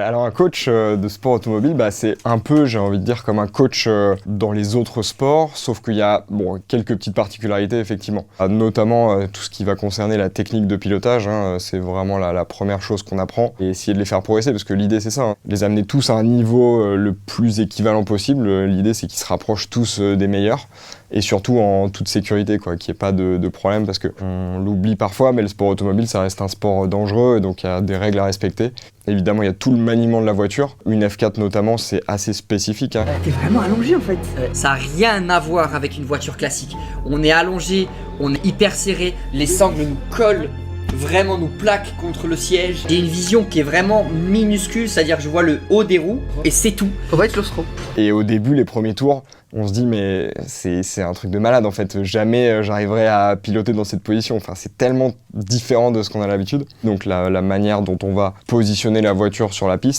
Alors un coach de sport automobile, c'est un peu, j'ai envie de dire, comme un coach dans les autres sports, sauf qu'il y a quelques petites particularités effectivement. Notamment tout ce qui va concerner la technique de pilotage, c'est vraiment la première chose qu'on apprend, et essayer de les faire progresser, parce que l'idée c'est ça, les amener tous à un niveau le plus équivalent possible. L'idée c'est qu'ils se rapprochent tous des meilleurs, et surtout en toute sécurité, qu'il n'y ait pas de problème, parce qu'on l'oublie parfois, mais le sport automobile ça reste un sport dangereux, et donc il y a des règles à respecter. Évidemment, il y a tout le maniement de la voiture. Une F4 notamment, c'est assez spécifique. T'es vraiment allongé en fait. Ça n'a rien à voir avec une voiture classique. On est allongé, on est hyper serré, les sangles nous collent, vraiment nous plaquent contre le siège. J'ai une vision qui est vraiment minuscule, c'est-à-dire que je vois le haut des roues et c'est tout. Faut pas être claustro. Et au début, les premiers tours, on se dit mais c'est un truc de malade en fait, jamais j'arriverai à piloter dans cette position, enfin c'est tellement différent de ce qu'on a l'habitude. Donc la manière dont on va positionner la voiture sur la piste,